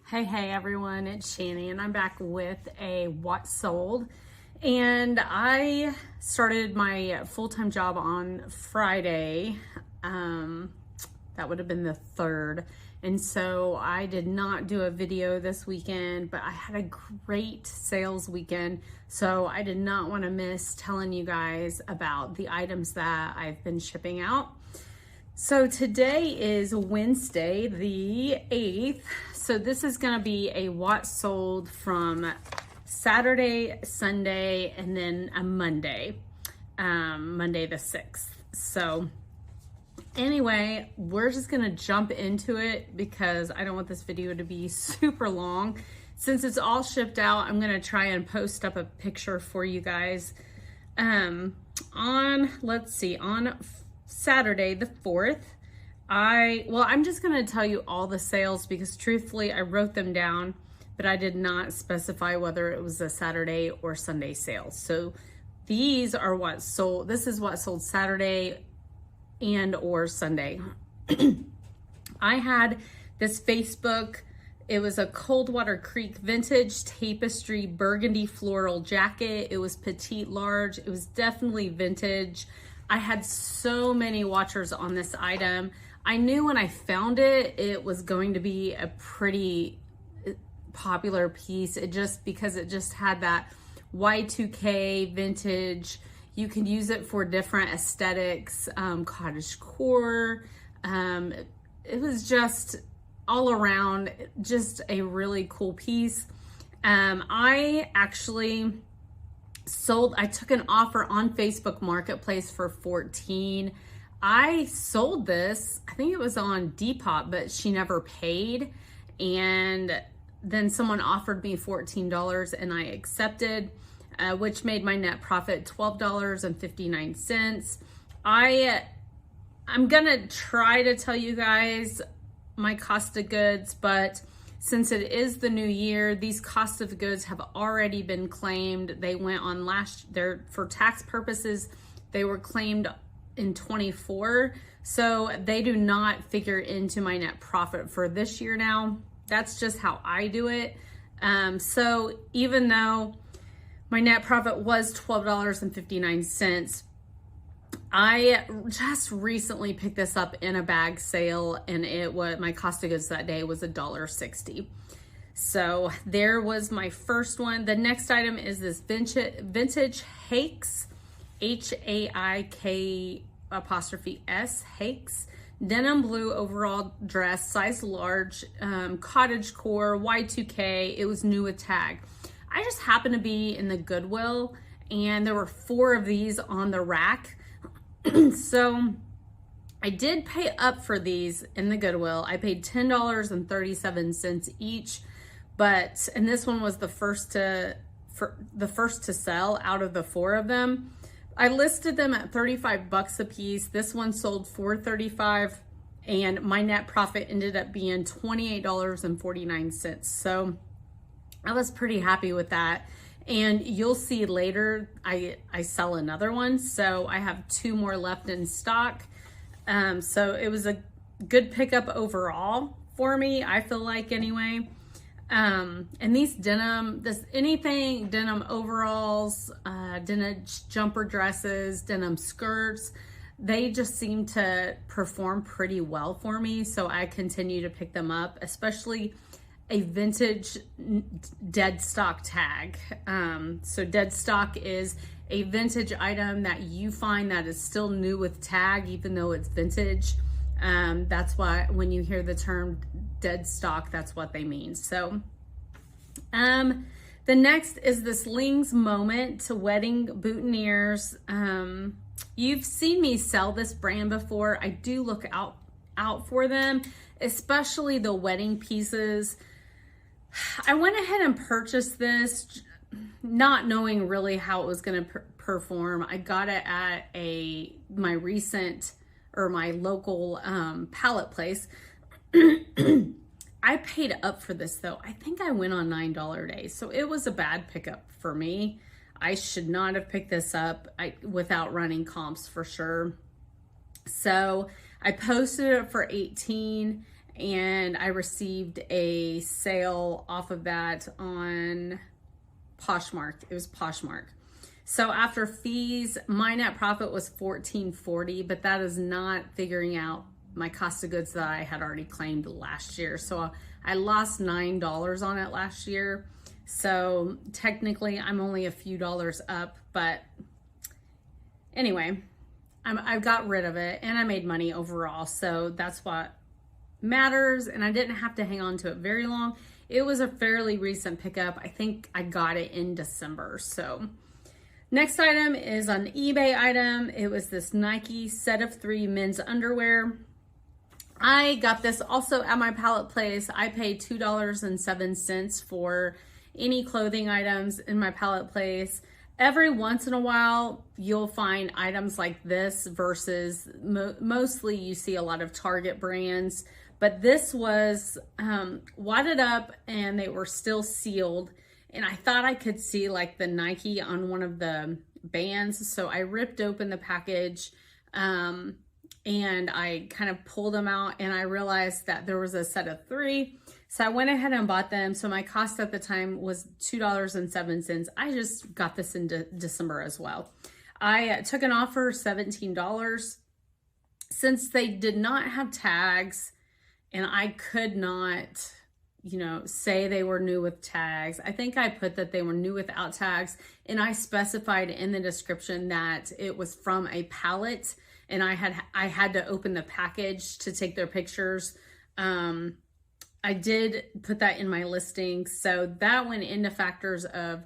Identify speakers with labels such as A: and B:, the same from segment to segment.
A: Hey everyone, it's Shani and I'm back with a what sold. And I started my full-time job on Friday. That would have been the 3rd. And so I did not do a video this weekend, but I had a great sales weekend. So I did not want to miss telling you guys about the items that I've been shipping out. So today is Wednesday, the 8th. So this is gonna be a what sold from Saturday, Sunday, and then a Monday, Monday the 6th. So anyway, we're just gonna jump into it because I don't want this video to be super long. Since it's all shipped out, I'm gonna try and post up a picture for you guys. On Saturday the 4th, I'm just gonna tell you all the sales because truthfully I wrote them down, but I did not specify whether it was a Saturday or Sunday sale. So these are what sold. This is what sold Saturday and or Sunday. I had this Facebook, it was a Coldwater Creek vintage tapestry burgundy floral jacket. It was petite large. It was definitely vintage. I had so many watchers on this item. I knew when I found it, it was going to be a pretty popular piece. Because it just had that Y2K vintage. You can use it for different aesthetics, cottage core. It was just all around, just a really cool piece. I actually I took an offer on Facebook Marketplace for $14. I sold this, I think it was on Depop, but she never paid. And then someone offered me $14 and I accepted, which made my net profit $12.59. I'm gonna try to tell you guys my cost of goods, but since it is the new year, these cost of goods have already been claimed. They went on for tax purposes, they were claimed in 24. So they do not figure into my net profit for this year now. That's just how I do it. So even though my net profit was $12.59, I just recently picked this up in a bag sale and my cost of goods that day was $1.60. So there was my first one. The next item is this vintage Hakes, Haik''s, Hakes, denim blue overall dress, size large, cottage core, Y2K. It was new with tag. I just happened to be in the Goodwill and there were 4 of these on the rack. So I did pay up for these in the Goodwill. I paid $10.37 each, and this one was the first to sell out of the 4 of them. I listed them at $35 a piece. This one sold for $35 and my net profit ended up being $28.49. So I was pretty happy with that. And you'll see later, I sell another one. So I have 2 more left in stock. So it was a good pickup overall for me, I feel like anyway. And these denim overalls, denim jumper dresses, denim skirts, they just seem to perform pretty well for me. So I continue to pick them up, especially a vintage dead stock tag. So dead stock is a vintage item that you find that is still new with tag, even though it's vintage. That's why when you hear the term dead stock, that's what they mean. So the next is this Ling's Moment wedding boutonnieres. You've seen me sell this brand before. I do look out for them, especially the wedding pieces. I went ahead and purchased this not knowing really how it was going to perform. I got it at my local pallet place. I paid up for this though. I think I went on $9 days. So it was a bad pickup for me. I should not have picked this up without running comps for sure. So I posted it for $18 and I received a sale off of that on Poshmark. It was Poshmark. So after fees, my net profit was $14.40, but that is not figuring out my cost of goods that I had already claimed last year. So I lost $9 on it last year. So technically I'm only a few dollars up, but anyway, I got rid of it and I made money overall. So that's what matters. And I didn't have to hang on to it very long. It was a fairly recent pickup. I think I got it in December. So next item is an eBay item. It was this Nike set of 3 men's underwear. I got this also at my pallet place. I paid $2.07 for any clothing items in my pallet place. Every once in a while, you'll find items like this versus mostly you see a lot of Target brands. But this was wadded up and they were still sealed. And I thought I could see like the Nike on one of the bands. So I ripped open the package and I kind of pulled them out and I realized that there was a set of 3. So I went ahead and bought them. So my cost at the time was $2.07. I just got this in December as well. I took an offer, $17. Since they did not have tags and I could not, say they were new with tags. I think I put that they were new without tags, and I specified in the description that it was from a pallet and I had to open the package to take their pictures. I did put that in my listing. So that went into factors of,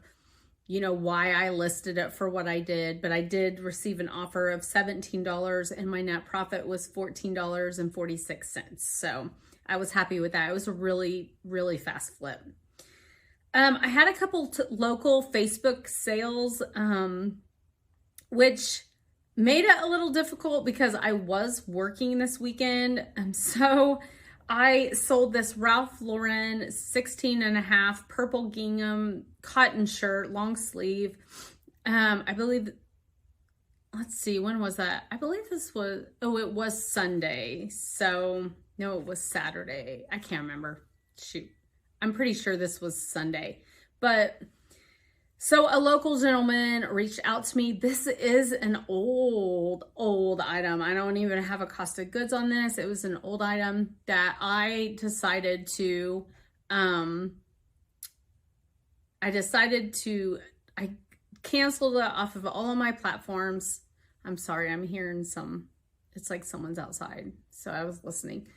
A: why I listed it for what I did, but I did receive an offer of $17 and my net profit was $14.46. So I was happy with that. It was a really, really fast flip. I had a couple local Facebook sales, which made it a little difficult because I was working this weekend. So I sold this Ralph Lauren 16.5 purple gingham cotton shirt, long sleeve. I believe, let's see, when was that? I believe this was, it was Sunday. So no, it was Saturday. I can't remember. Shoot. I'm pretty sure this was Sunday. But so a local gentleman reached out to me. This is an old item. I don't even have a cost of goods on this. It was an old item that I decided to, I canceled it off of all of my platforms. I'm sorry, I'm hearing it's like someone's outside. So I was listening.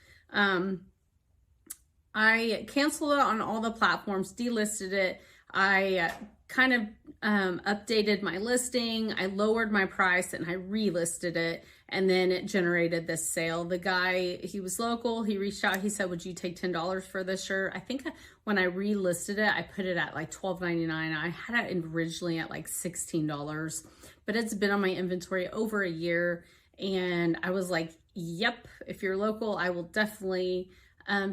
A: I canceled it on all the platforms, delisted it. I kind of updated my listing. I lowered my price and I relisted it. And then it generated this sale. The guy, he was local. He reached out. He said, would you take $10 for this shirt? I think when I relisted it, I put it at like $12.99. I had it originally at like $16, but it's been on my inventory over a year. And I was like, yep, if you're local, I will definitely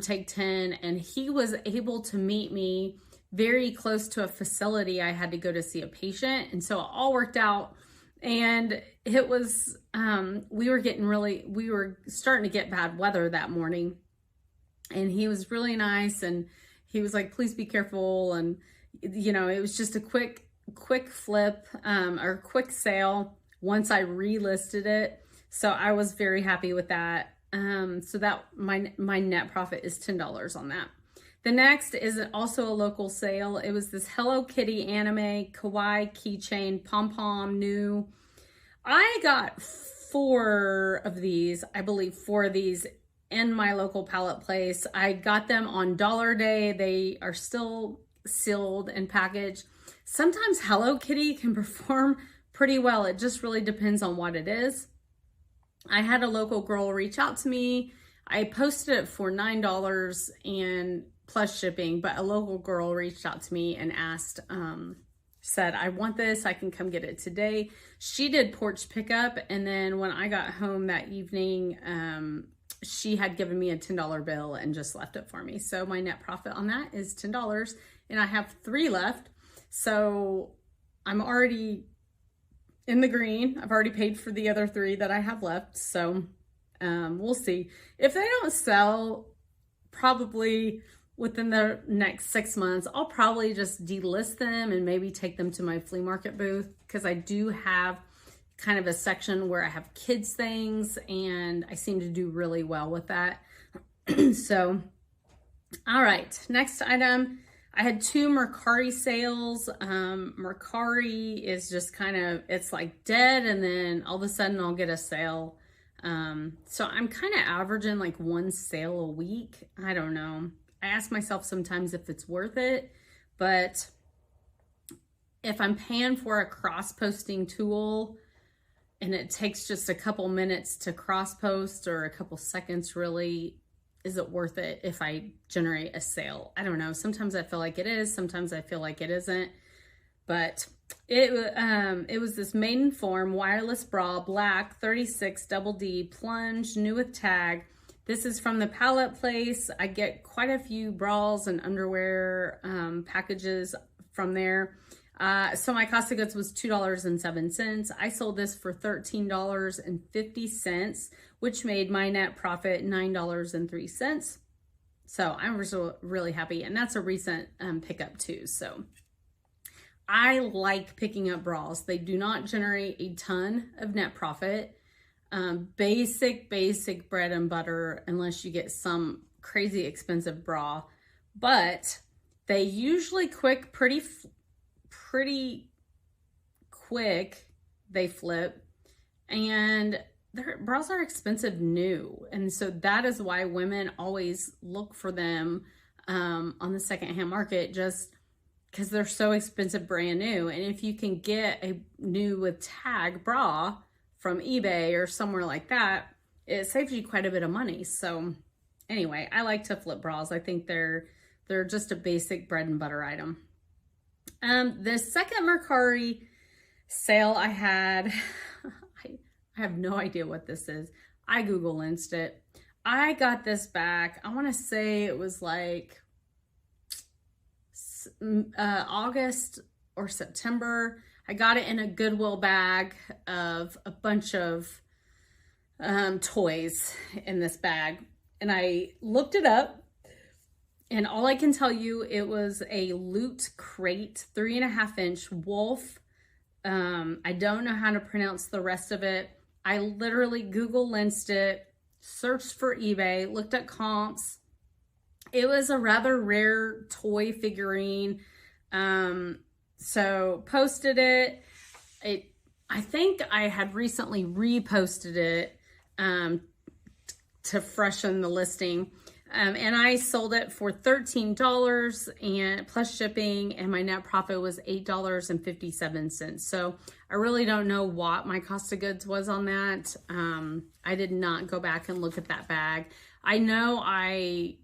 A: take 10. And he was able to meet me very close to a facility I had to go to see a patient. And so it all worked out. And it was, we were starting to get bad weather that morning. And he was really nice. And he was like, please be careful. And, it was just a quick flip or quick sale once I relisted it. So I was very happy with that. So that my net profit is $10 on that. The next is also a local sale. It was this Hello Kitty anime kawaii keychain pom-pom new. I got 4 of these, I believe 4 of these in my local pallet place. I got them on Dollar Day. They are still sealed and packaged. Sometimes Hello Kitty can perform pretty well. It just really depends on what it is. I had a local girl reach out to me. I posted it for $9 and plus shipping, but a local girl reached out to me and asked, said, I want this, I can come get it today. She did porch pickup, and then when I got home that evening, she had given me a $10 bill and just left it for me. So my net profit on that is $10, and I have 3 left. So I'm already in the green. I've already paid for the other 3 that I have left. So we'll see. If they don't sell probably within the next 6 months, I'll probably just delist them and maybe take them to my flea market booth, because I do have kind of a section where I have kids things and I seem to do really well with that. So, all right, next item. I had 2 Mercari sales. Mercari is just kind of, it's like dead, and then all of a sudden I'll get a sale. So I'm kind of averaging like 1 sale a week. I don't know. I ask myself sometimes if it's worth it, but if I'm paying for a cross-posting tool and it takes just a couple minutes to cross-post, or a couple seconds really, is it worth it if I generate a sale? I don't know. Sometimes I feel like it is. Sometimes I feel like it isn't. But it was this Maidenform wireless bra, black, 36 double D, plunge, new with tag. This is from the Palette Place. I get quite a few bras and underwear packages from there. So my cost of goods was $2.07. I sold this for $13.50, which made my net profit $9.03. So I'm really happy. And that's a recent pickup too. So I like picking up bras. They do not generate a ton of net profit. Basic bread and butter, unless you get some crazy expensive bra. But they usually pretty quick, they flip, and their bras are expensive new, and so that is why women always look for them on the secondhand market, just because they're so expensive brand new. And if you can get a new with tag bra from eBay or somewhere like that, it saves you quite a bit of money. So anyway, I like to flip bras. I think they're just a basic bread and butter item. The second Mercari sale I had, I have no idea what this is. I Google Lensed it. I got this back. I want to say it was like August or September. I got it in a Goodwill bag of a bunch of toys in this bag. And I looked it up. And all I can tell you, it was a Loot Crate, 3.5-inch wolf. I don't know how to pronounce the rest of it. I literally Google Lensed it, searched for eBay, looked at comps. It was a rather rare toy figurine. So posted it. I think I had recently reposted it to freshen the listing. And I sold it for $13 and plus shipping, and my net profit was $8.57. So I really don't know what my cost of goods was on that. I did not go back and look at that bag. I know I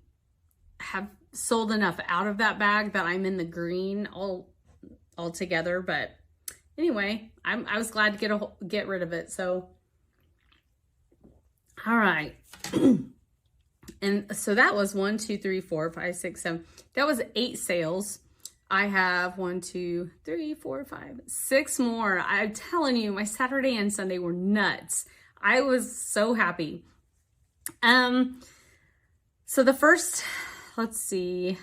A: have sold enough out of that bag that I'm in the green altogether. But anyway, I was glad to get rid of it. So, all right. And so that was 1, 2, 3, 4, 5, 6, 7. That was 8 sales. I have 1, 2, 3, 4, 5, 6 more. I'm telling you, my Saturday and Sunday were nuts. I was so happy. So the first, let's see,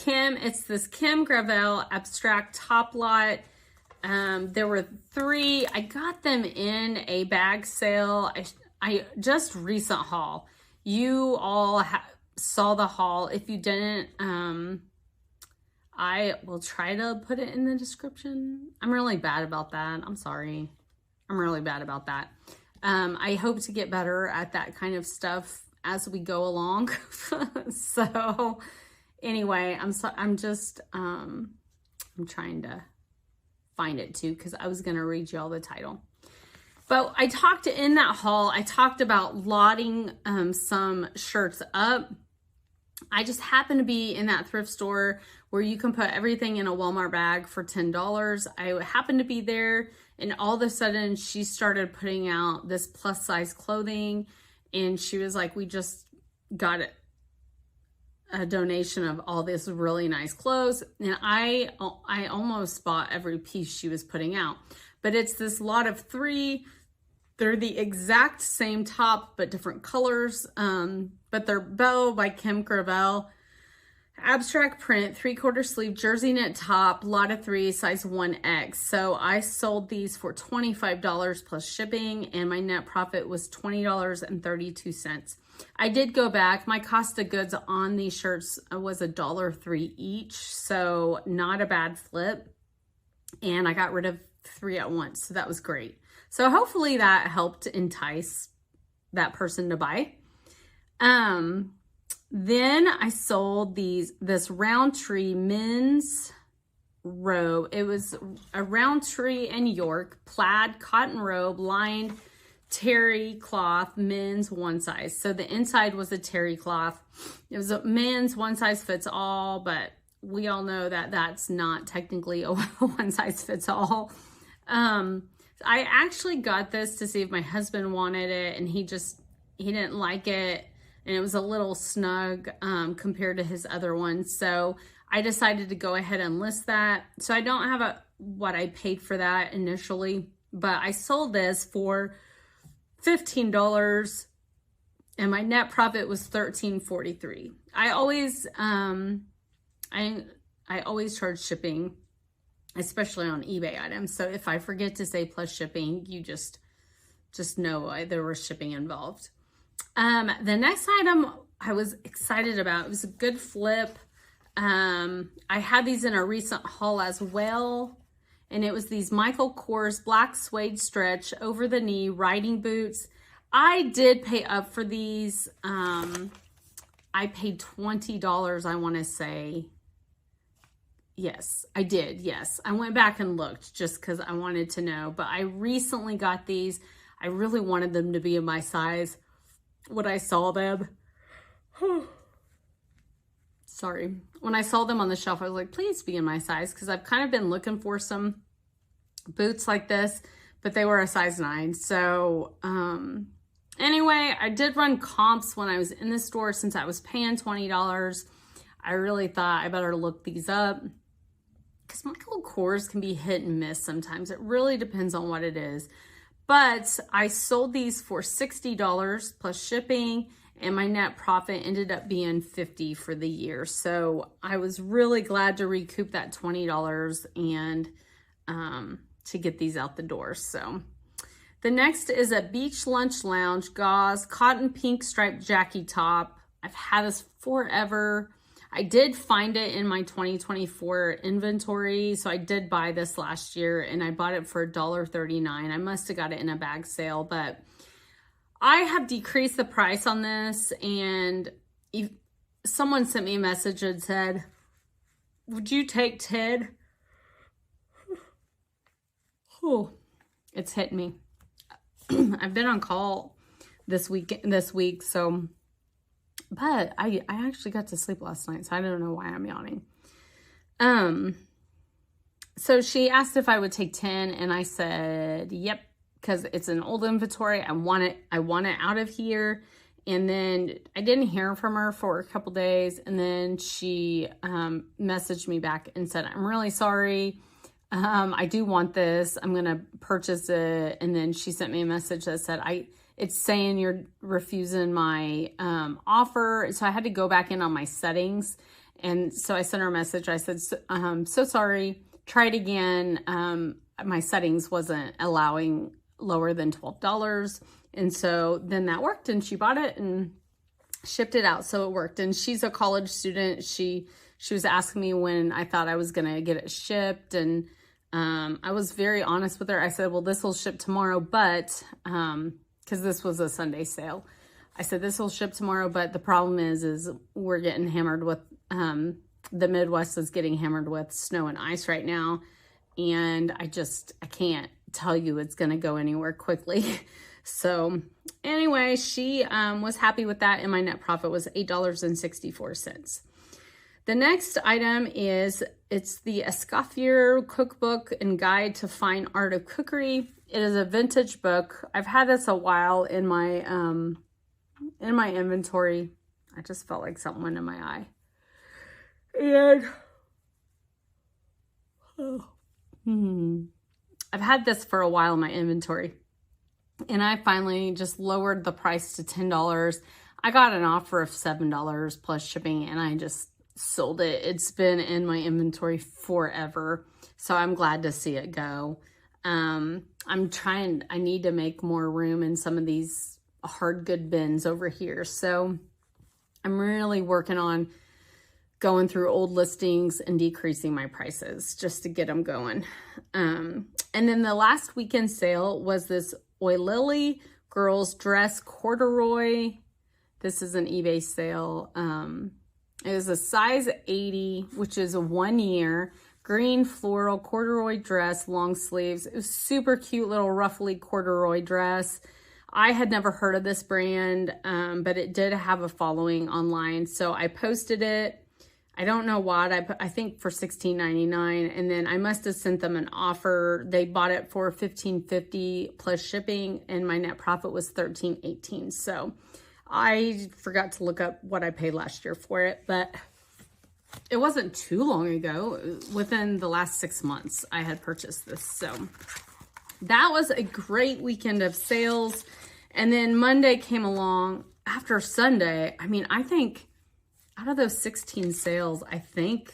A: it's this Kim Gravel Abstract Top Lot. There were 3. I got them in a bag sale. I just recent haul. You all saw the haul. If you didn't, I will try to put it in the description. I'm really bad about that. I'm sorry. I'm really bad about that. I hope to get better at that kind of stuff as we go along. So anyway, I'm trying to find it too, because I was going to read you all the title. But I talked in that haul, I talked about lotting some shirts up. I just happened to be in that thrift store where you can put everything in a Walmart bag for $10. I happened to be there, and all of a sudden she started putting out this plus size clothing, and she was like, we just got a donation of all this really nice clothes. And I almost bought every piece she was putting out. But it's this lot of 3. They're the exact same top, but different colors. but they're Bow by Kim Gravel. Abstract print, 3/4 sleeve, jersey knit top, lot of 3, size 1X. So I sold these for $25 plus shipping, and my net profit was $20.32. I did go back. My cost of goods on these shirts was $1.03 each, so not a bad flip. And I got rid of 3 at once, so that was great. So hopefully that helped entice that person to buy. Then I sold this Roundtree men's robe. It was a Roundtree and York plaid cotton robe, lined terry cloth, men's one size. So the inside was a terry cloth. It was a men's one size fits all, but we all know that that's not technically a one size fits all. I actually got this to see if my husband wanted it, and he didn't like it. And it was a little snug compared to his other ones. So I decided to go ahead and list that. So I don't have what I paid for that initially, but I sold this for $15 and my net profit was $13.43. I always charge shipping, especially on eBay items. So if I forget to say plus shipping, you just know there was shipping involved. The next item I was excited about, it was a good flip. I had these in a recent haul as well, and it was these Michael Kors black suede stretch over the knee riding boots. I did pay up for these. I paid $20, I want to say. Yes, I did. Yes, I went back and looked just because I wanted to know, but I recently got these. I really wanted them to be in my size. When I saw them, sorry, when I saw them on the shelf, I was like, please be in my size, because I've kind of been looking for some boots like this, but they were a size 9. So anyway, I did run comps when I was in the store. Since I was paying $20, I really thought I better look these up, because Michael Kors can be hit and miss sometimes. It really depends on what it is. But I sold these for $60 plus shipping, and my net profit ended up being $50 for the year. So I was really glad to recoup that $20 and to get these out the door. So the next is a Beach Lunch Lounge gauze cotton pink striped Jackie top. I've had this forever. I did find it in my 2024 inventory, so I did buy this last year, and I bought it for $1.39. I must have got it in a bag sale, but I have decreased the price on this, and someone sent me a message and said, would you take 10? Oh, it's hitting me. I've been on call this week, so... But I actually got to sleep last night, so I don't know why I'm yawning. So she asked if I would take 10, and I said, yep, because it's an old inventory. I want it out of here. And then I didn't hear from her for a couple days, and then she messaged me back and said, I'm really sorry. I do want this. I'm going to purchase it. And then she sent me a message that said, it's saying you're refusing my offer. So I had to go back in on my settings. And so I sent her a message. I said, so sorry, try it again. My settings wasn't allowing lower than $12. And so then that worked, and she bought it and shipped it out. So it worked. And she's a college student. She was asking me when I thought I was going to get it shipped. And I was very honest with her. I said, well, this will ship tomorrow, but... because this was a Sunday sale. I said, this will ship tomorrow, but the problem is we're getting hammered with, the Midwest is getting hammered with snow and ice right now. And I can't tell you it's going to go anywhere quickly. So anyway, she was happy with that, and my net profit was $8.64. The next item it's the Escoffier Cookbook and Guide to Fine Art of Cookery. It is a vintage book. I've had this a while in my inventory. I just felt like something went in my eye. And I've had this for a while in my inventory, and I finally just lowered the price to $10. I got an offer of $7 plus shipping and I just sold it. It's been in my inventory forever. So I'm glad to see it go. I need to make more room in some of these hard good bins over here. So I'm really working on going through old listings and decreasing my prices just to get them going. And then the last weekend sale was this Oilily girls dress corduroy. This is an eBay sale. It was a size 80, which is a 1 year, green floral corduroy dress, long sleeves. It was super cute little ruffly corduroy dress. I had never heard of this brand, but it did have a following online. So I posted it. I don't know what, I think for $16.99, and then I must have sent them an offer. They bought it for $15.50 plus shipping, and my net profit was $13.18. So I forgot to look up what I paid last year for it, but it wasn't too long ago. Within the last 6 months, I had purchased this. So that was a great weekend of sales. And then Monday came along after Sunday. I mean, I think out of those 16 sales, I think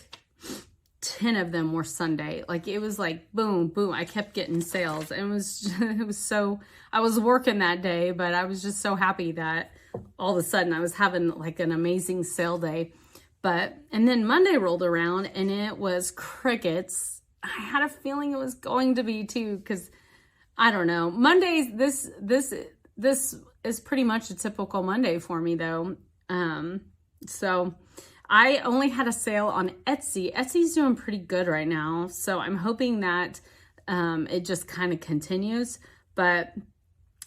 A: 10 of them were Sunday. Like it was like boom, boom. I kept getting sales. And it was so, I was working that day, but I was just so happy that all of a sudden I was having like an amazing sale day. And then Monday rolled around and it was crickets. I had a feeling it was going to be too, because I don't know. Mondays, this is pretty much a typical Monday for me though. So I only had a sale on Etsy. Etsy's doing pretty good right now. So I'm hoping that it just kind of continues. But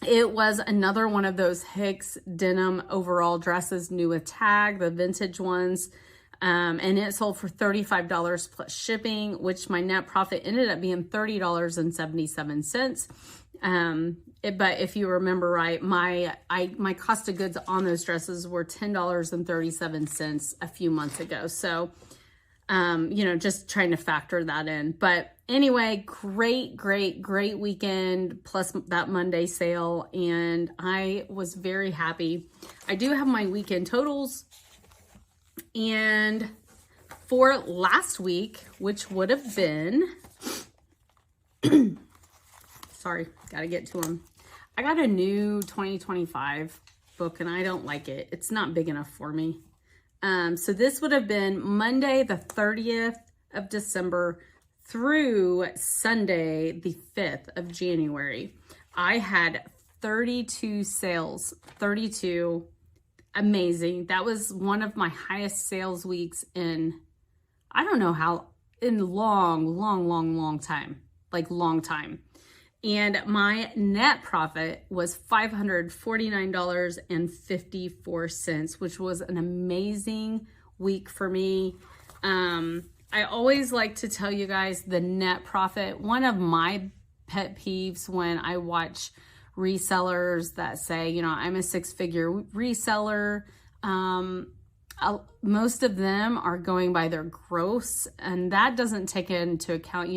A: it was another one of those Hicks denim overall dresses, new with tag, the vintage ones. And it sold for $35 plus shipping, which my net profit ended up being $30.77. But if you remember right, my cost of goods on those dresses were $10.37 a few months ago. So, just trying to factor that in. But anyway, great weekend plus that Monday sale. And I was very happy. I do have my weekend totals. And for last week, which would have been, sorry, got to get to them. I got a new 2025 book and I don't like it. It's not big enough for me. So this would have been Monday, the 30th of December through Sunday, the 5th of January. I had 32 sales, 32. Amazing. That was one of my highest sales weeks in, I don't know how, in long time, like long time. And my net profit was $549.54, which was an amazing week for me. I always like to tell you guys the net profit. One of my pet peeves when I watch resellers that say, I'm a six-figure reseller, most of them are going by their gross, and that doesn't take into account,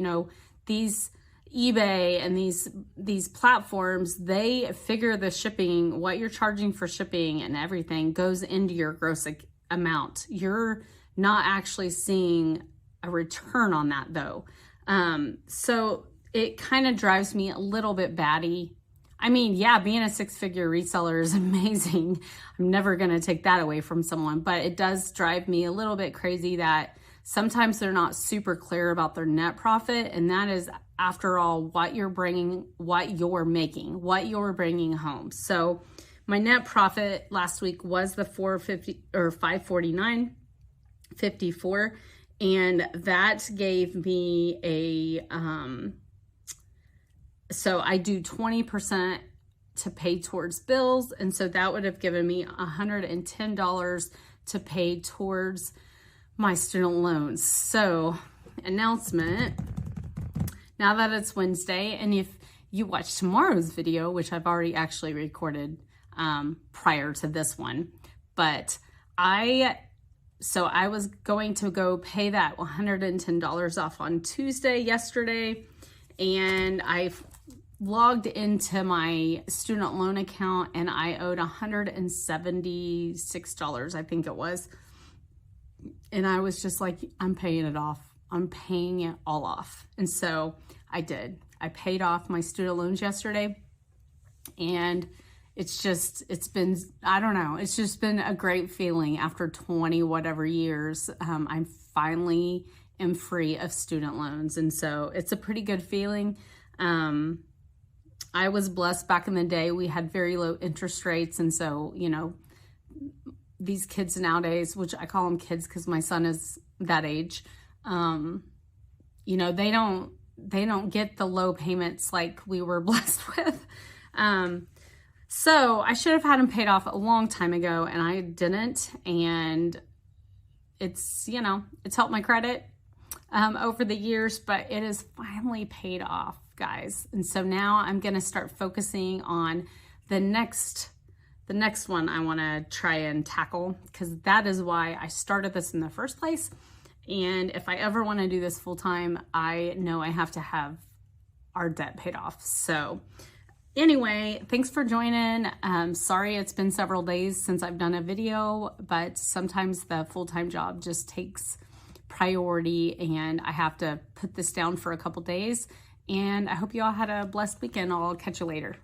A: these eBay and these platforms, they figure the shipping, what you're charging for shipping and everything goes into your gross amount. You're not actually seeing a return on that though. So it kind of drives me a little bit batty. I mean, yeah, being a six-figure reseller is amazing. I'm never going to take that away from someone, but it does drive me a little bit crazy that sometimes they're not super clear about their net profit. And that is, after all, what you're bringing, what you're making, what you're bringing home. So my net profit last week was the $549.54. And that gave me a, so I do 20% to pay towards bills. And so that would have given me $110 to pay towards my student loans. So announcement, now that it's Wednesday, and if you watch tomorrow's video, which I've already actually recorded prior to this one, but I was going to go pay that $110 off on Tuesday, yesterday, and I logged into my student loan account and I owed $176, I think it was. And I was just like, I'm paying it off. I'm paying it all off. And so I did. I paid off my student loans yesterday. And it's been, I don't know, it's just been a great feeling after 20 whatever years. I'm finally am free of student loans. And so it's a pretty good feeling. I was blessed back in the day. We had very low interest rates. And so, you know, these kids nowadays, which I call them kids because my son is that age, you know, they don't get the low payments like we were blessed with. So I should have had them paid off a long time ago and I didn't. And it's, you know, it's helped my credit over the years, but it is finally paid off, guys. And so now I'm going to start focusing on the next one I want to try and tackle, because that is why I started this in the first place. And if I ever want to do this full time, I know I have to have our debt paid off. So anyway, thanks for joining. Sorry it's been several days since I've done a video, but sometimes the full-time job just takes priority and I have to put this down for a couple days. And I hope you all had a blessed weekend. I'll catch you later.